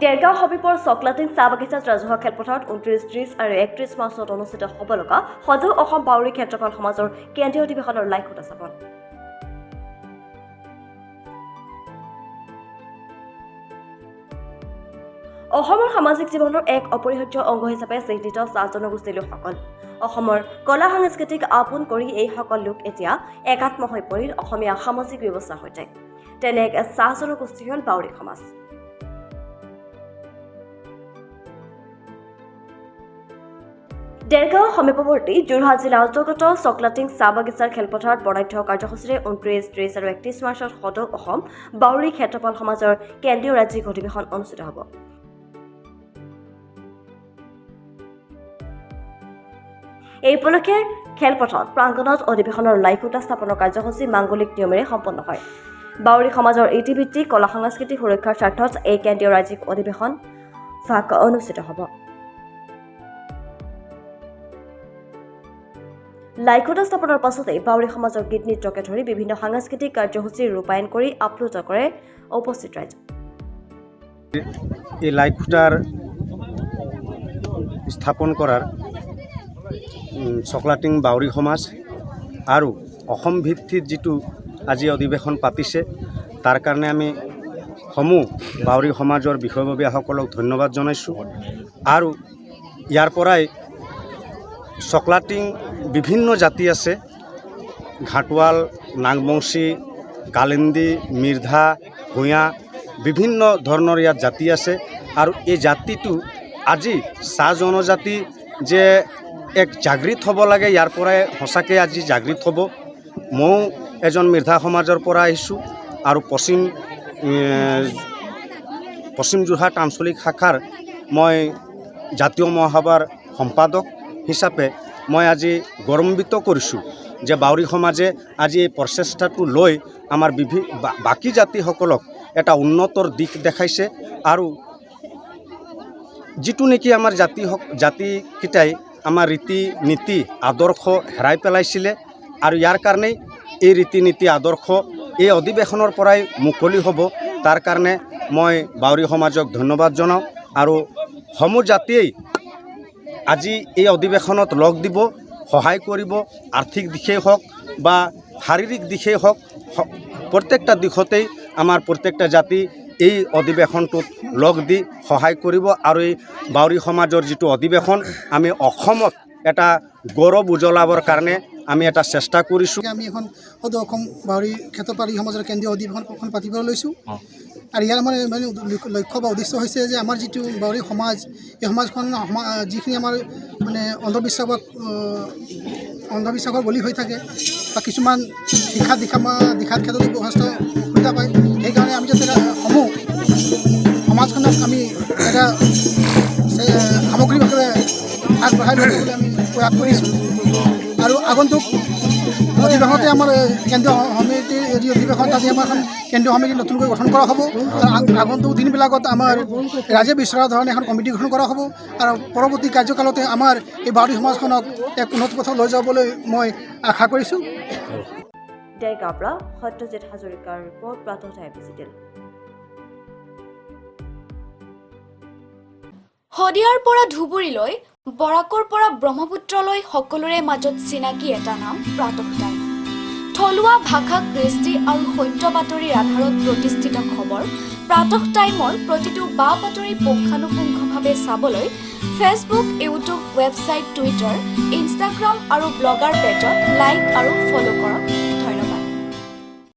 দেৰগাঁও সমীপৰ চকলাটিং চাহ বাগিচাত ৰাজহুৱা খেলপথাৰত 29, 30 আৰু 31 মাৰ্চত অনুষ্ঠিত হ'ব লগা সদৌ অসম বাউৰী ক্ষেত্ৰপাল সমাজৰ কেন্দ্ৰীয় অধিৱেশনৰ লাইভ উপস্থাপন। অসমৰ সামাজিক জীৱনৰ এক অপৰিহাৰ্য অংগ হিচাপে চিহ্নিত চাহ জনগোষ্ঠীৰ লোকসকল। অসমৰ কলা সাংস্কৃতিক আপোন কৰি এইসকল লোক এতিয়া একাত্ম হৈ পৰিল অসমীয়া সামাজিক ব্যৱস্থাৰ সৈতে। তেনে এক চাহ জনগোষ্ঠী হ'ল বাউৰী সমাজ। দেৰগাঁও সমীপৱৰ্তী যোৰহাট জিলাৰ অন্তৰ্গত চকলাটিং চাহ বাগিচাৰ খেলপথাৰত বৰ্ণাঢ্য কাৰ্যসূচীৰে 29, 30 আৰু 31 মাৰ্চত সদৌ অসম বাউৰী ক্ষেত্ৰপাল সমাজৰ কেন্দ্ৰীয় ৰাজ্যিক অধিৱেশন অনুষ্ঠিত হ'ব। এই উপলক্ষে খেলপথাৰত প্ৰাংগণত অধিৱেশনৰ লাইভ স্থাপনৰ কাৰ্যসূচী মাংগলিক নিয়মেৰে সম্পন্ন হয়। বাউৰী সমাজৰ ইতিবৃত্তি কলা সংস্কৃতি সুৰক্ষাৰ স্বাৰ্থত এই কেন্দ্ৰীয় ৰাজ্যিক অধিৱেশন অনুষ্ঠিত হ'ব। লাইখুটা স্থাপনৰ পাছতেই বাউৰী সমাজৰ গীত নৃত্যকে ধৰি বিভিন্ন সাংস্কৃতিক কাৰ্যসূচী ৰূপায়ণ কৰি আপ্লুত কৰে উপস্থিত ৰাইজ। এই লাইখুটাৰ স্থাপন কৰাৰ চকলাটিং বাউৰী সমাজ আৰু অসম ভিত্তিত যিটো আজি অধিৱেশন পাতিছে তাৰ কাৰণে আমি সমূহ বাউৰী সমাজৰ বিষয়ববীয়াসকলক ধন্যবাদ জনাইছোঁ। আৰু ইয়াৰ পৰাই চকলাটিং বিভিন্ন জাতি আছে, ঘাটৱাল, নাগবংশী, কালিন্দী, মিৰ্ধা, ভূঞা, বিভিন্ন ধৰণৰ ইয়াত জাতি আছে। আৰু এই জাতিটো আজি চাহ জনজাতি যে এক জাগৃত হ'ব লাগে, ইয়াৰ পৰাই সঁচাকৈ আজি জাগৃত হ'ব। ময়ো এজন মিৰ্ধা সমাজৰ পৰা আহিছোঁ আৰু পশ্চিম যোৰহাট আঞ্চলিক শাখাৰ মই জাতীয় মহাসভাৰ সম্পাদক হিচাপে মই আজি গৌৰৱান্বিত কৰিছোঁ যে বাউৰী সমাজে আজি এই প্ৰচেষ্টাটো লৈ আমাৰ বাকী জাতিসকলক এটা উন্নতৰ দিশ দেখাইছে। আৰু যিটো নেকি আমাৰ জাতিকেইটাই আমাৰ ৰীতি নীতি আদৰ্শ হেৰাই পেলাইছিলে, আৰু ইয়াৰ কাৰণেই এই ৰীতি নীতি আদৰ্শ এই অধিৱেশনৰ পৰাই মুকলি হ'ব। তাৰ কাৰণে মই বাউৰী সমাজক ধন্যবাদ জনাওঁ। আৰু সমূহ জাতিয়েই আজি এই অধিৱেশনত লগ দিব, সহায় কৰিব, আৰ্থিক দিশেই হওক বা শাৰীৰিক দিশেই হওক, প্ৰত্যেকটা দিশতেই আমাৰ প্ৰত্যেকটা জাতি এই অধিৱেশনটোত লগ দি সহায় কৰিব। আৰু এই বাউৰী সমাজৰ যিটো অধিৱেশন আমি অসমত এটা গৌৰৱ উজ্বলাবৰ কাৰণে আমি এটা চেষ্টা কৰিছোঁ। আমি এখন সদৌ অসম বাউৰী ক্ষেত্ৰপাল সমাজৰ কেন্দ্ৰীয় অধিৱেশন পাতিবলৈ লৈছোঁ। আৰু ইয়াৰ মানে লক্ষ্য বা উদ্দেশ্য হৈছে যে আমাৰ যিটো বাউৰী সমাজ, এই সমাজখন যিখিনি আমাৰ মানে অন্ধবিশ্বাসৰ বলি হৈ থাকে বা কিছুমান দিশাত ক্ষেত্ৰত যথেষ্ট অসুবিধা পায়। সেইকাৰণে আমি যাতে সমাজখনক আমি এটা সামগ্ৰিকভাৱে আগবঢ়াই ল'বলৈ আমি প্ৰয়াস কৰিছোঁ। আৰু আগন্তুক অধিৱেশনতে আমাৰ কেন্দ্ৰীয় সমিতিৰ যি অধিৱেশন আজি আমাৰ এখন কেন্দ্ৰীয় সমিতি নতুনকৈ গঠন কৰা হ'ব। আৰু আগন্তুক দিনবিলাকত আমাৰ ৰাইজে বিচৰা ধৰণে এখন কমিটি গঠন কৰা হ'ব। আৰু পৰৱৰ্তী কাৰ্যকালতে আমাৰ এই বাউৰী সমাজখনক এক উন্নত পথত লৈ যাবলৈ মই আশা কৰিছোঁ। দেৰগাঁৱৰ পৰা সত্যজিৎ হাজৰিকাৰ ৰিপৰ্ট, প্ৰাতঃ টাইম ডিজিটেল। শদিয়াৰ পৰা ধুবুৰীলৈ, বৰাকৰ পৰা ব্ৰহ্মপুত্ৰলৈ সকলোৰে মাজত চিনাকি এটা নাম প্ৰাতঃ টাইম। থলুৱা ভাষা, কৃষ্টি আৰু সত্য বাতৰিৰ আধাৰত প্ৰতিষ্ঠিত খবৰ প্ৰাতঃ টাইমৰ প্ৰতিটো বা বাতৰি পুংখানুপুংখভাৱে চাবলৈ Facebook, YouTube, website, Twitter, Instagram আৰু ব্লগাৰ পেজত লাইক আৰু ফ'ল' কৰক।